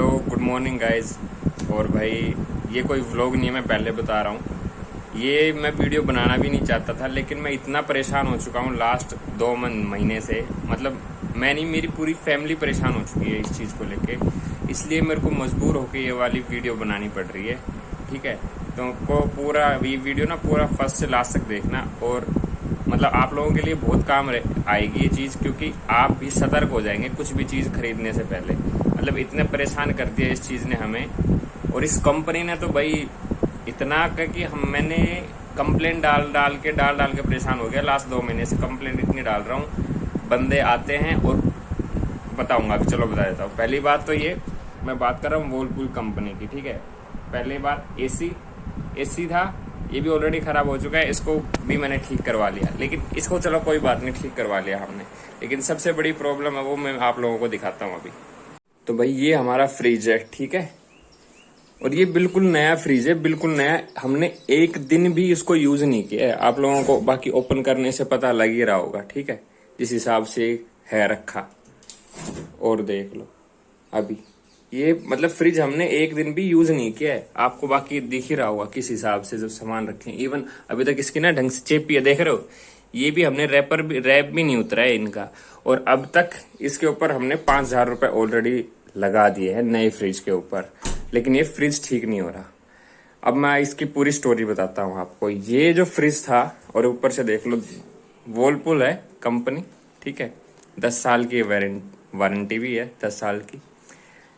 Hello good morning guys. और भाई ये कोई व्लॉग नहीं है, मैं पहले बता रहा हूँ। ये मैं वीडियो बनाना भी नहीं चाहता था, लेकिन मैं इतना परेशान हो चुका हूँ लास्ट 2 महीने से। मतलब मैं नहीं, मेरी पूरी फैमिली परेशान हो चुकी है इस चीज़ को लेके, इसलिए मेरे को मजबूर होकर ये वाली वीडियो बनानी पड़ रही है। ठीक है, तो को पूरा ये वीडियो ना पूरा फर्स्ट से लास्ट तक देखना, और मतलब आप लोगों के लिए बहुत काम आएगी ये चीज़, क्योंकि आप भी सतर्क हो जाएंगे कुछ भी चीज़ खरीदने से पहले। मतलब इतने परेशान कर दिया इस चीज़ ने हमें, और इस कंपनी ने तो भाई इतना कि मैंने कंप्लेंट डाल के परेशान हो गया। लास्ट 2 महीने से कंप्लेंट इतनी डाल रहा हूँ, बंदे आते हैं और बताऊंगा अभी। चलो बता देता हूँ। पहली बात तो ये मैं बात कर रहा हूँ वर्लपूल कंपनी की। ठीक है, पहली बात एसी था, ये भी ऑलरेडी ख़राब हो चुका है, इसको भी मैंने ठीक करवा लिया। लेकिन इसको चलो कोई बात नहीं, ठीक करवा लिया हमने। लेकिन सबसे बड़ी प्रॉब्लम है वो मैं आप लोगों को दिखाता हूँ अभी। तो भाई ये हमारा फ्रिज है, ठीक है, और ये बिल्कुल नया फ्रिज है, बिल्कुल नया। हमने एक दिन भी इसको यूज नहीं किया है। आप लोगों को बाकी ओपन करने से पता लग ही रहा होगा, ठीक है, जिस हिसाब से है रखा। और देख लो अभी ये मतलब फ्रिज हमने एक दिन भी यूज नहीं किया है। आपको बाकी दिख ही रहा होगा किस हिसाब से जो सामान रखे। इवन अभी तक इसकी ना ढंग से चेपी है, देख रहे हो। ये भी हमने रैप भी नहीं उतरा है इनका, और अब तक इसके ऊपर हमने 5,000 रुपए ऑलरेडी लगा दिए हैं नए फ्रिज के ऊपर, लेकिन ये फ्रिज ठीक नहीं हो रहा। अब मैं इसकी पूरी स्टोरी बताता हूँ आपको। ये जो फ्रिज था, और ऊपर से देख लो, वर्लपूल है कंपनी, ठीक है, 10 साल की वारंटी भी है, 10 साल की।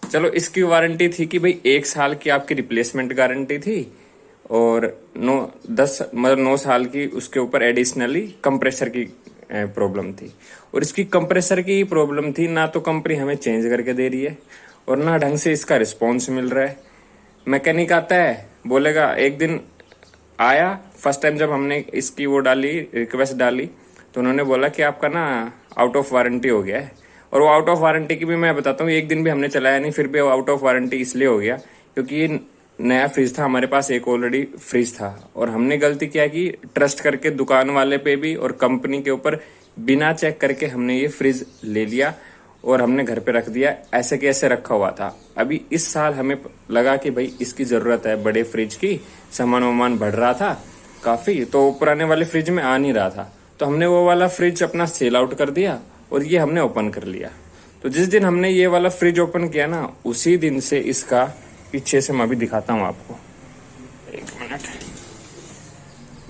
चलो इसकी वारंटी थी कि भाई 1 साल की आपकी रिप्लेसमेंट गारंटी थी, और 9 साल की उसके ऊपर एडिशनली कंप्रेसर की प्रॉब्लम थी। और इसकी कंप्रेसर की प्रॉब्लम थी, ना तो कंपनी हमें चेंज करके दे रही है, और ना ढंग से इसका रिस्पॉन्स मिल रहा है। मैकेनिक आता है, बोलेगा, एक दिन आया फर्स्ट टाइम जब हमने इसकी वो डाली, रिक्वेस्ट डाली, तो उन्होंने बोला कि आपका ना आउट ऑफ वारंटी हो गया है। और वो आउट ऑफ वारंटी की भी मैं बताता हूँ, एक दिन भी हमने चलाया नहीं, फिर भी वो आउट ऑफ वारंटी इसलिए हो गया क्योंकि ये नया फ्रिज था, हमारे पास एक ऑलरेडी फ्रिज था। और हमने गलती किया कि ट्रस्ट करके दुकान वाले पे भी और कंपनी के ऊपर बिना चेक करके हमने ये फ्रिज ले लिया और हमने घर पे रख दिया। ऐसे कैसे रखा हुआ था। अभी इस साल हमें लगा कि भाई इसकी जरूरत है बड़े फ्रिज की, सामान वामान बढ़ रहा था काफी, तो पुराने वाले फ्रिज में आ नहीं रहा था, तो हमने वो वाला फ्रिज अपना सेल आउट कर दिया और ये हमने ओपन कर लिया। तो जिस दिन हमने ये वाला फ्रिज ओपन किया ना, उसी दिन से इसका पीछे से मैं भी दिखाता हूँ आपको, एक मिनट।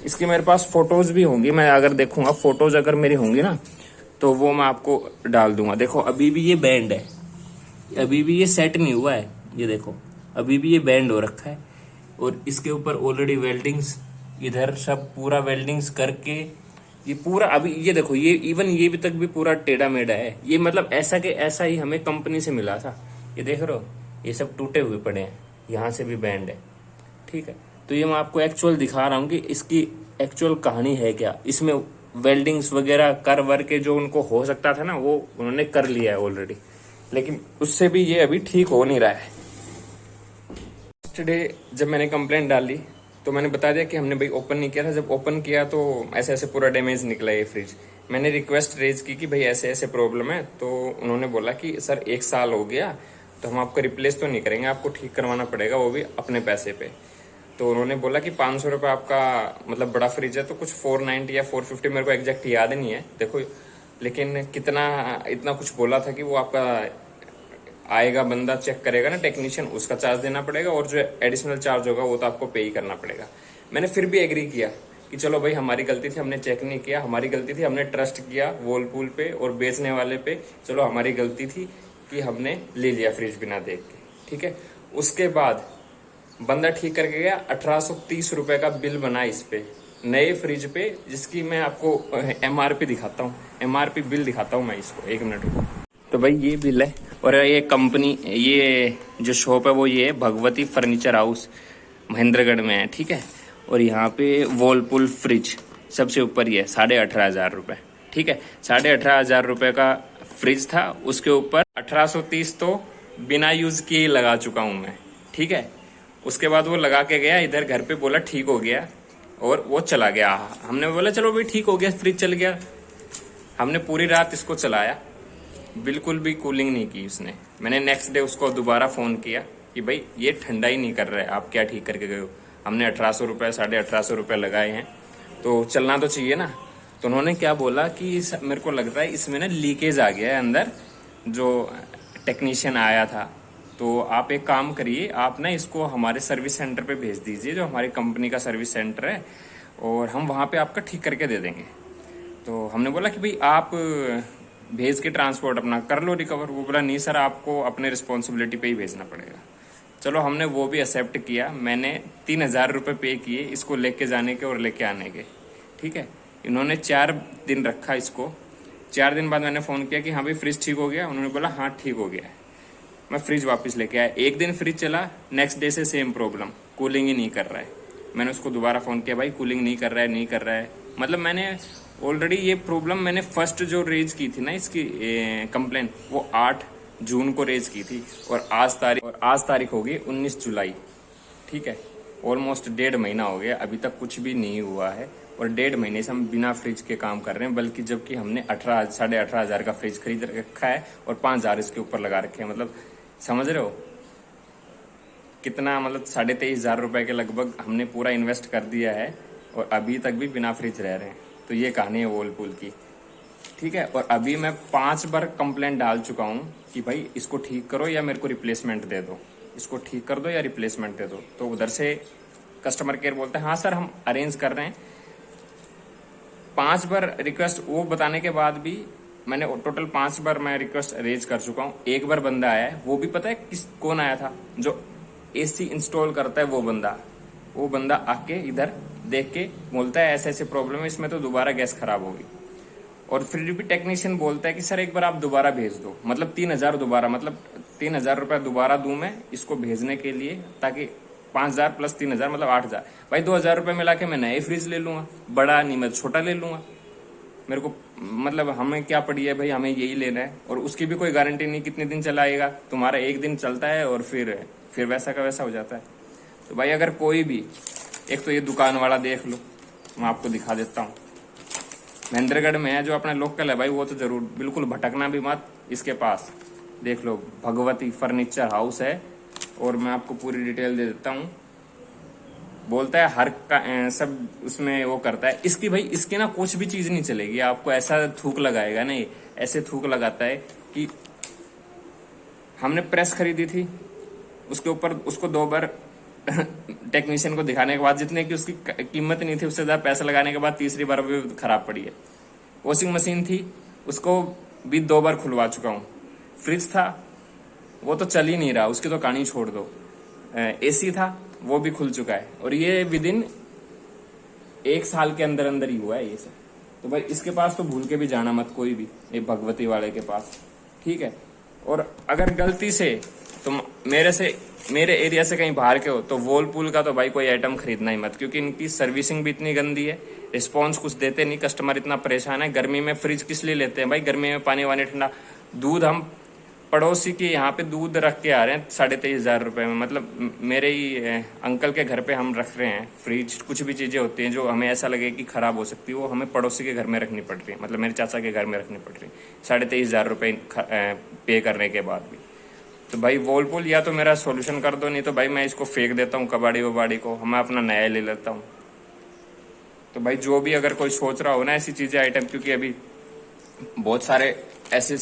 इसकी मेरे पास फोटोज भी होंगी, मैं अगर देखूंगा फोटोज अगर मेरी होंगी ना, तो वो मैं आपको डाल दूंगा। देखो अभी भी ये बैंड है, अभी भी ये सेट नहीं हुआ है, ये देखो अभी भी ये बैंड हो रखा है। और इसके ऊपर ऑलरेडी वेल्डिंग्स, इधर सब पूरा वेल्डिंग्स करके ये पूरा, अभी ये देखो, ये इवन ये भी तक भी पूरा टेढ़ा मेढ़ा है। ये मतलब ऐसा के ऐसा ही हमें कंपनी से मिला था। ये देख रहे हो, ये सब टूटे हुए पड़े हैं, यहाँ से भी बैंड है, ठीक है। तो ये मैं आपको एक्चुअल दिखा रहा हूँ कि इसकी एक्चुअल कहानी है क्या। इसमें वेल्डिंग्स वगैरह कर वर के जो उनको हो सकता था ना, वो उन्होंने कर लिया है ऑलरेडी, लेकिन उससे भी ये अभी ठीक हो नहीं रहा है। डे जब मैंने कंप्लेंट डाली तो मैंने बता दिया कि हमने भाई ओपन नहीं किया था। जब ओपन किया तो ऐसे ऐसे पूरा डैमेज निकला ये फ्रिज। मैंने रिक्वेस्ट रेज की कि भाई ऐसे ऐसे प्रॉब्लम है, तो उन्होंने बोला कि सर 1 साल हो गया, तो हम आपको रिप्लेस तो नहीं करेंगे, आपको ठीक करवाना पड़ेगा, वो भी अपने पैसे पे। तो उन्होंने बोला कि 500 रुपये आपका, मतलब बड़ा फ्रिज है तो कुछ 490 या 450, मेरे को एग्जैक्ट याद नहीं है देखो, लेकिन कितना इतना कुछ बोला था कि वो आपका आएगा, बंदा चेक करेगा ना, टेक्नीशियन, उसका चार्ज देना पड़ेगा, और जो एडिशनल चार्ज होगा वो तो आपको पे ही करना पड़ेगा। मैंने फिर भी एग्री किया कि चलो भाई हमारी गलती थी, हमने चेक नहीं किया, हमारी गलती थी, हमने ट्रस्ट किया वर्लपूल पे और बेचने वाले पे, चलो हमारी गलती थी कि हमने ले लिया फ्रिज बिना देख के, ठीक है। उसके बाद बंदा ठीक करके गया, 1830 रुपए का बिल बना इस पे, नए फ्रिज पे, जिसकी मैं आपको MRP दिखाता हूँ, MRP बिल दिखाता हूँ मैं इसको, 1 मिनट रुको। तो भाई ये बिल है, और ये कंपनी, ये जो शॉप है वो ये है भगवती फर्नीचर हाउस, महेंद्रगढ़ में है, ठीक है। और यहाँ पे वर्लपूल फ्रिज सबसे ऊपर ही है, 18,500 रुपये, ठीक है। 18,500 रुपये का फ्रिज था, उसके ऊपर 1830 तो बिना यूज किए लगा चुका हूँ मैं, ठीक है। उसके बाद वो लगा के गया इधर घर पे, बोला ठीक हो गया, और वो चला गया। हमने बोला चलो भाई ठीक हो गया, फ्रिज चल गया। हमने पूरी रात इसको चलाया, बिल्कुल भी कूलिंग नहीं की उसने। मैंने नेक्स्ट डे उसको दोबारा फ़ोन किया कि भाई ये ठंडा ही नहीं कर रहा है, आप क्या ठीक करके गए हो? हमने 1800 रुपये 1850 रुपये लगाए हैं तो चलना तो चाहिए ना। तो उन्होंने क्या बोला कि मेरे को लगता है इसमें ना लीकेज आ गया है अंदर, जो टेक्नीशियन आया था। तो आप एक काम करिए, आप ना इसको हमारे सर्विस सेंटर पे भेज दीजिए, जो हमारी कंपनी का सर्विस सेंटर है, और हम वहाँ पे आपका ठीक करके दे देंगे। तो हमने बोला कि भाई आप भेज के ट्रांसपोर्ट अपना कर लो रिकवर। वो बोला नहीं सर, आपको अपने रिस्पॉन्सिबिलिटी पे ही भेजना पड़ेगा। चलो हमने वो भी एक्सेप्ट किया। मैंने 3000 रुपये पे किए इसको लेके जाने के और लेके आने के। ठीक है, इन्होंने 4 दिन रखा इसको। 4 दिन बाद मैंने फ़ोन किया कि हाँ भाई फ्रिज ठीक हो गया? उन्होंने बोला हाँ ठीक हो गया है। मैं फ्रिज वापस लेके आया। 1 दिन फ्रिज चला, नेक्स्ट डे से सेम प्रॉब्लम, कूलिंग ही नहीं कर रहा है। मैंने उसको दोबारा फ़ोन किया, भाई कूलिंग नहीं कर रहा है, नहीं कर रहा है। मतलब मैंने ऑलरेडी ये प्रॉब्लम मैंने फर्स्ट जो रेज की थी ना इसकी कंप्लेन, वो 8 जून को रेज की थी, और आज तारीख हो गई 19 जुलाई। ठीक है, ऑलमोस्ट 1.5 महीना हो गया, अभी तक कुछ भी नहीं हुआ है। और 1.5 महीने से हम बिना फ्रिज के काम कर रहे हैं, बल्कि जबकि हमने 18,500 का फ्रिज खरीद रखा है और 5,000 इसके ऊपर लगा रखे हैं। मतलब समझ रहे हो कितना, मतलब 23,500 रुपए के लगभग हमने पूरा इन्वेस्ट कर दिया है, और अभी तक भी बिना फ्रिज रह रहे हैं। तो ये कहानी है वर्लपूल की। ठीक है, और अभी मैं 5 बार कंप्लेंट डाल चुका हूँ कि भाई इसको ठीक करो या मेरे को रिप्लेसमेंट दे दो, इसको ठीक कर दो या रिप्लेसमेंट दे दो। तो उधर से कस्टमर केयर बोलते हैं हाँ सर हम अरेंज कर रहे हैं। 5 बार रिक्वेस्ट वो बताने के बाद भी मैंने टोटल 5 बार मैं रिक्वेस्ट अरेंज कर चुका हूँ। 1 बार बंदा आया है, वो भी पता है कौन आया था? जो एसी इंस्टॉल करता है वो बंदा आके इधर देख के बोलता है ऐसे ऐसे प्रॉब्लम है इसमें, तो दोबारा गैस खराब होगी। और फिर भी टेक्नीशियन बोलता है कि सर एक बार आप दोबारा भेज दो। मतलब 3000 दोबारा, मतलब 3000 रुपये दोबारा दूं मैं इसको भेजने के लिए, ताकि 5000 प्लस 3000 मतलब 8000। भाई 2000 रुपये मिला के मैं नए फ्रिज ले लूंगा, बड़ा नहीं मैं छोटा ले लूंगा। मेरे को मतलब हमें क्या पड़ी है भाई, हमें यही लेना है। और उसकी भी कोई गारंटी नहीं कितने दिन चलाएगा। तुम्हारा 1 दिन चलता है और फिर वैसा का वैसा हो जाता है। तो भाई अगर कोई भी, एक तो ये दुकान वाला देख लो, मैं आपको दिखा देता हूँ, महेंद्रगढ़ में है जो अपना लोकल है भाई, वो तो जरूर बिल्कुल भटकना भी मत। इसके पास देख लो, भगवती फर्नीचर हाउस है, और मैं आपको पूरी डिटेल दे देता हूँ। बोलता है हर का सब उसमें वो करता है। इसकी भाई इसकी ना कुछ भी चीज नहीं चलेगी, आपको ऐसा थूक लगाएगा नहीं, ऐसे थूक लगाता है कि हमने प्रेस खरीदी थी, उसके ऊपर उसको 2 बार टेक्नीशियन को दिखाने के बाद, जितने की उसकी कीमत नहीं थी उससे ज्यादा पैसा लगाने के बाद तीसरी बार भी खराब पड़ी है। वॉशिंग मशीन थी, उसको भी 2 बार खुलवा चुका हूँ। फ्रिज था, वो तो चल ही नहीं रहा, उसकी तो कहानी छोड़ दो। एसी था, वो भी खुल चुका है, और ये विदिन 1 साल के अंदर अंदर ही हुआ है ये सब। तो भाई इसके पास तो भूल के भी जाना मत कोई भी, ये भगवती वाले के पास। ठीक है, और अगर गलती से तुम मेरे एरिया से कहीं बाहर के हो तो वर्लपूल का तो भाई कोई आइटम खरीदना ही मत, क्योंकि इनकी सर्विसिंग भी इतनी गंदी है, रिस्पॉन्स कुछ देते नहीं, कस्टमर इतना परेशान है। गर्मी में फ्रिज किस लिए लेते हैं भाई? गर्मी में पानी वानी ठंडा। दूध हम पड़ोसी के यहाँ पे दूध रख के आ रहे हैं 23,500 रुपये में। मतलब मेरे ही अंकल के घर पे हम रख रहे हैं फ्रिज। कुछ भी चीज़ें होती हैं जो हमें ऐसा लगे कि खराब हो सकती है, वो हमें पड़ोसी के घर में रखनी पड़ रही है, मतलब मेरे चाचा के घर में रखनी पड़ रही है 23,500 रुपये पे करने के बाद भी। तो भाई वर्लपूल या तो मेरा सोल्यूशन कर दो, नहीं तो भाई मैं इसको फेंक देता हूँ कबाड़ी वबाड़ी को, मैं अपना नया ले लेता हूँ। तो भाई जो भी अगर कोई सोच रहा हो ना ऐसी चीज़ें आइटम, क्योंकि अभी बहुत सारे ऐसे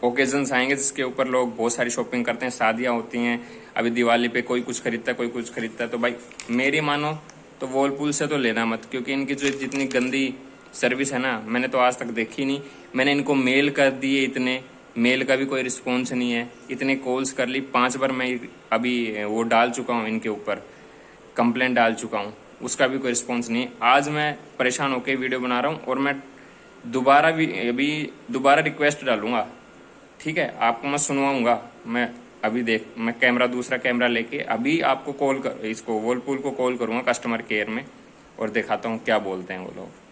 ओकेजन्स आएंगे जिसके ऊपर लोग बहुत सारी शॉपिंग करते हैं, शादियाँ होती हैं, अभी दिवाली पे कोई कुछ खरीदता है कोई कुछ खरीदता है। तो भाई मेरी मानो तो वर्लपूल से तो लेना मत, क्योंकि इनकी जो जितनी गंदी सर्विस है ना, मैंने तो आज तक देखी नहीं। मैंने इनको मेल कर दिए, इतने मेल का भी कोई रिस्पॉन्स नहीं है, इतने कॉल्स कर ली। 5 बार मैं अभी वो डाल चुका हूँ, इनके ऊपर कंप्लेंट डाल चुका हूँ, उसका भी कोई रिस्पॉन्स नहीं। आज मैं परेशान होकर वीडियो बना रहा हूँ, और मैं दोबारा रिक्वेस्ट डालूंगा। ठीक है, आपको मैं सुनवाऊंगा। मैं दूसरा कैमरा लेके अभी आपको इसको वर्लपूल को कॉल करूंगा कस्टमर केयर में, और दिखाता हूँ क्या बोलते हैं वो लोग।